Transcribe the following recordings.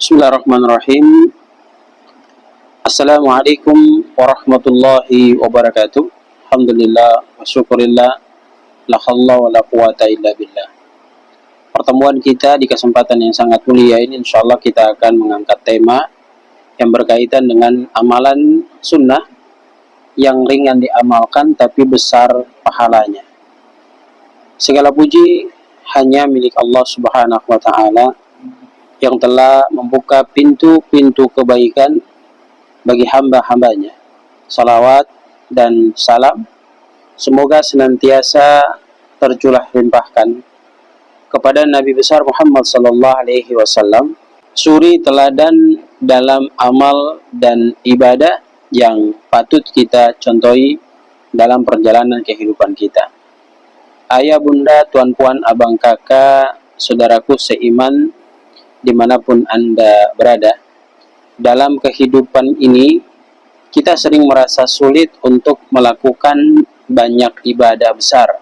Bismillahirrahmanirrahim. Assalamualaikum warahmatullahi wabarakatuh. Alhamdulillah wa syukurillah. La haula wa la quwata illa billah. Pertemuan kita di kesempatan yang sangat mulia ini insyaallah kita akan mengangkat tema yang berkaitan dengan amalan sunnah yang ringan diamalkan tapi besar pahalanya. Segala puji hanya milik Allah Subhanahu wa taala yang telah membuka pintu-pintu kebaikan bagi hamba-hambanya. Salawat dan salam semoga senantiasa tercurah limpahkan kepada Nabi besar Muhammad sallallahu alaihi wasallam, suri teladan dalam amal dan ibadah yang patut kita contohi dalam perjalanan kehidupan kita. Ayah, bunda, tuan, puan, abang, kakak, saudaraku seiman dimanapun Anda berada, dalam kehidupan ini kita sering merasa sulit untuk melakukan banyak ibadah besar.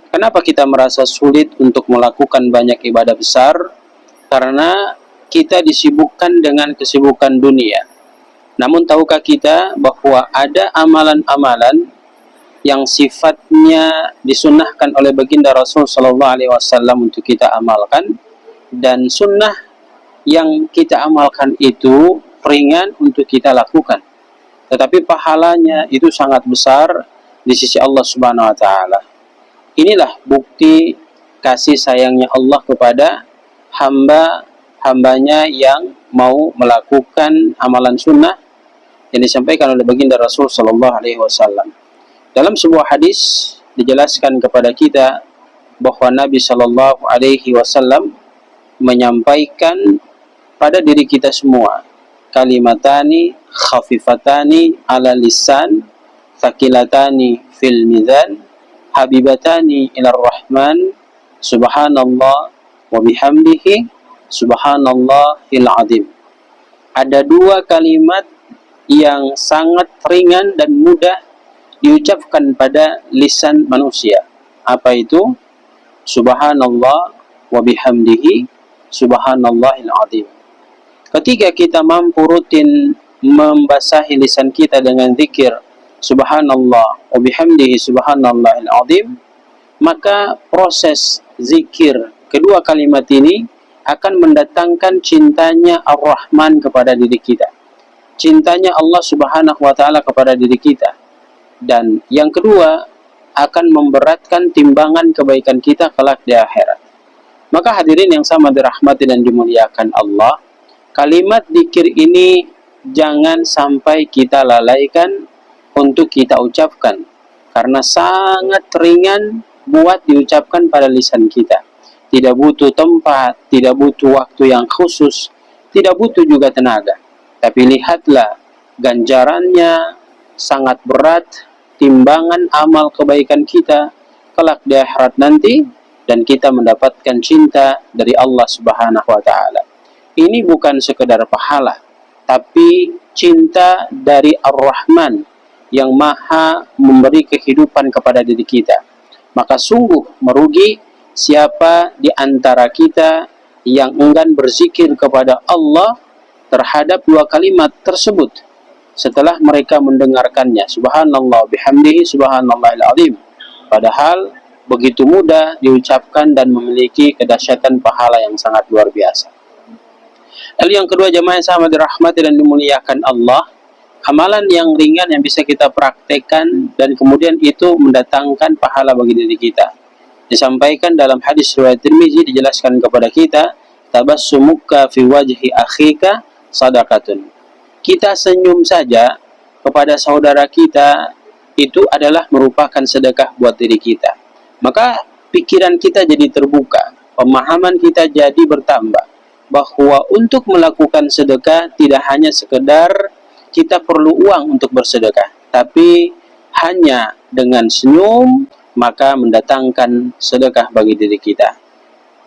Kenapa kita merasa sulit untuk melakukan banyak ibadah besar? Karena kita disibukkan dengan kesibukan dunia. Namun tahukah kita bahwa ada amalan-amalan yang sifatnya disunnahkan oleh baginda Rasul sallallahu alaihi wasallam untuk kita amalkan, dan sunnah yang kita amalkan itu ringan untuk kita lakukan, tetapi pahalanya itu sangat besar di sisi Allah Subhanahu wa taala. Inilah bukti kasih sayangnya Allah kepada hamba-hambanya yang mau melakukan amalan sunnah yang disampaikan oleh baginda Rasul sallallahu alaihi wasallam. Dalam sebuah hadis dijelaskan kepada kita bahwa Nabi sallallahu alaihi wasallam menyampaikan pada diri kita semua, kalimatani khafifatani ala lisan, thaqilatani fil mizan, habibatani ilar rahman, subhanallah wa bihamdihi, subhanallahil azim. Ada dua kalimat yang sangat ringan dan mudah diucapkan pada lisan manusia. Apa itu? Subhanallah wa bihamdihi, subhanallahil azim. Ketika kita mampu rutin membasahi lisan kita dengan zikir subhanallah wa bihamdihi, subhanallahil azim, maka proses zikir kedua kalimat ini akan mendatangkan cintanya Ar-Rahman kepada diri kita, cintanya Allah Subhanahu wa taala kepada diri kita, dan yang kedua akan memberatkan timbangan kebaikan kita kelak di akhirat. Maka hadirin yang sama dirahmati dan dimuliakan Allah, kalimat zikir ini jangan sampai kita lalaikan untuk kita ucapkan, karena sangat ringan buat diucapkan pada lisan kita. Tidak butuh tempat, tidak butuh waktu yang khusus, tidak butuh juga tenaga. Tapi lihatlah ganjarannya sangat berat, timbangan amal kebaikan kita kelak di akhirat nanti, dan kita mendapatkan cinta dari Allah Subhanahu wa taala. Ini bukan sekedar pahala, tapi cinta dari Ar-Rahman yang Maha memberi kehidupan kepada diri kita. Maka sungguh merugi siapa di antara kita yang enggan berzikir kepada Allah terhadap dua kalimat tersebut setelah mereka mendengarkannya, subhanallah bihamdihi, subhanallahil azim, padahal begitu mudah diucapkan dan memiliki kedahsyatan pahala yang sangat luar biasa. Lalu yang kedua, jemaah yang sama dirahmati dan dimuliakan Allah, amalan yang ringan yang bisa kita praktekkan dan kemudian itu mendatangkan pahala bagi diri kita. Disampaikan dalam hadis riwayat Tirmizi, dijelaskan kepada kita, tabassumuka fi wajhi akhika sadaqatun. Kita senyum saja kepada saudara kita itu adalah merupakan sedekah buat diri kita. Maka pikiran kita jadi terbuka, pemahaman kita jadi bertambah, bahwa untuk melakukan sedekah tidak hanya sekedar kita perlu uang untuk bersedekah, tapi hanya dengan senyum maka mendatangkan sedekah bagi diri kita.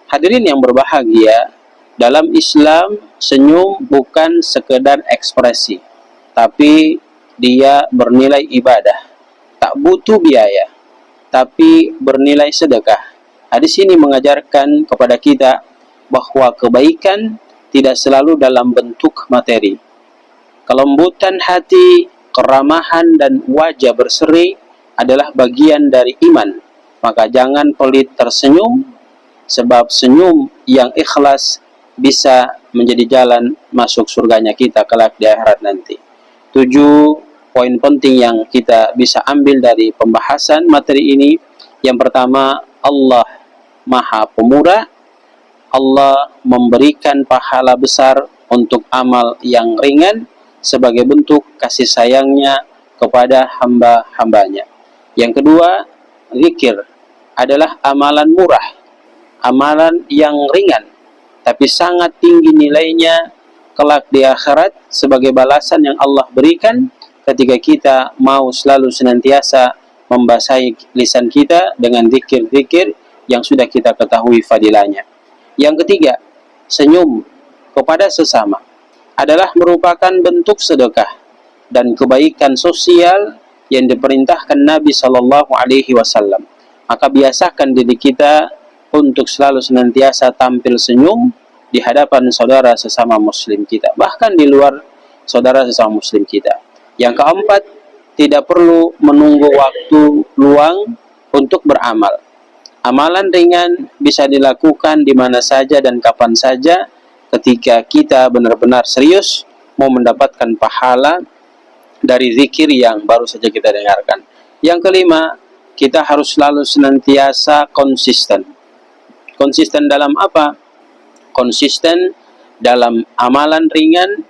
Hadirin yang berbahagia, dalam Islam senyum bukan sekedar ekspresi, tapi dia bernilai ibadah, tak butuh biaya, tapi bernilai sedekah. Hadis ini mengajarkan kepada kita bahwa kebaikan tidak selalu dalam bentuk materi. Kelembutan hati, keramahan, dan wajah berseri adalah bagian dari iman. Maka jangan pelit tersenyum, sebab senyum yang ikhlas bisa menjadi jalan masuk surganya kita kelak di akhirat nanti. 7 poin penting yang kita bisa ambil dari pembahasan materi ini. Yang pertama, Allah Maha Pemurah. Allah memberikan pahala besar untuk amal yang ringan sebagai bentuk kasih sayangnya kepada hamba-hambanya. Yang kedua, zikir adalah amalan murah, amalan yang ringan, tapi sangat tinggi nilainya kelak di akhirat sebagai balasan yang Allah berikan ketika kita mau selalu senantiasa membasahi lisan kita dengan zikir-zikir yang sudah kita ketahui fadilahnya. Yang ketiga, senyum kepada sesama adalah merupakan bentuk sedekah dan kebaikan sosial yang diperintahkan Nabi Shallallahu Alaihi Wasallam. Maka biasakan diri kita untuk selalu senantiasa tampil senyum di hadapan saudara sesama muslim kita, bahkan di luar saudara sesama muslim kita. Yang keempat, tidak perlu menunggu waktu luang untuk beramal. Amalan ringan bisa dilakukan di mana saja dan kapan saja ketika kita benar-benar serius mau mendapatkan pahala dari zikir yang baru saja kita dengarkan. Yang kelima, kita harus selalu senantiasa konsisten. Konsisten dalam apa? Konsisten dalam amalan ringan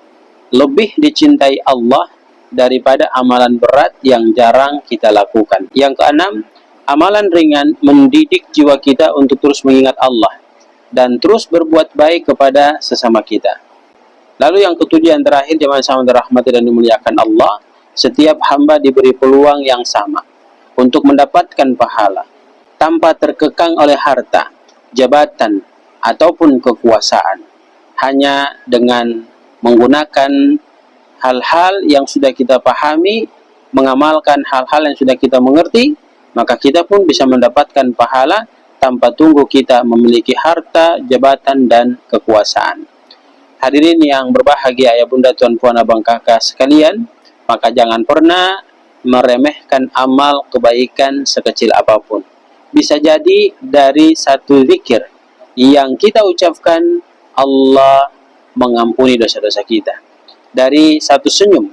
lebih dicintai Allah daripada amalan berat yang jarang kita lakukan. Yang keenam, amalan ringan mendidik jiwa kita untuk terus mengingat Allah dan terus berbuat baik kepada sesama kita. Lalu yang ketujuh yang terakhir, jemaah sama dirahmati dan dimuliakan Allah, setiap hamba diberi peluang yang sama untuk mendapatkan pahala tanpa terkekang oleh harta, jabatan, ataupun kekuasaan. Hanya dengan menggunakan hal-hal yang sudah kita pahami, mengamalkan hal-hal yang sudah kita mengerti, maka kita pun bisa mendapatkan pahala tanpa tunggu kita memiliki harta, jabatan, dan kekuasaan. Hadirin yang berbahagia, ayah bunda, tuan puan, abang kakak sekalian, maka jangan pernah meremehkan amal kebaikan sekecil apapun. Bisa jadi dari satu zikir yang kita ucapkan, Allah mengampuni dosa-dosa kita. Dari satu senyum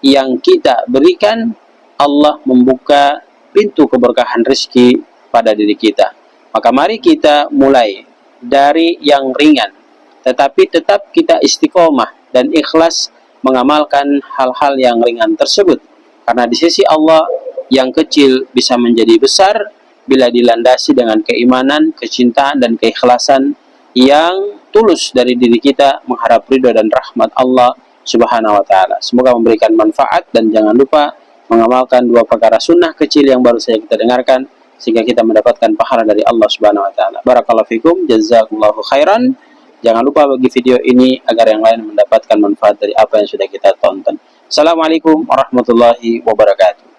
yang kita berikan, Allah membuka pintu keberkahan rezeki pada diri kita. Maka mari kita mulai dari yang ringan, tetapi tetap kita istiqomah dan ikhlas mengamalkan hal-hal yang ringan tersebut. Karena di sisi Allah, yang kecil bisa menjadi besar bila dilandasi dengan keimanan, kecintaan, dan keikhlasan yang tulus dari diri kita mengharap ridho dan rahmat Allah Subhanahu wa Ta'ala. Semoga memberikan manfaat, dan jangan lupa mengamalkan 2 perkara sunnah kecil yang baru saja kita dengarkan, sehingga kita mendapatkan pahala dari Allah Subhanahu wa Ta'ala. Barakallahu fikum, jazakumullahu khairan. Jangan lupa bagi video ini agar yang lain mendapatkan manfaat dari apa yang sudah kita tonton. Assalamualaikum warahmatullahi wabarakatuh.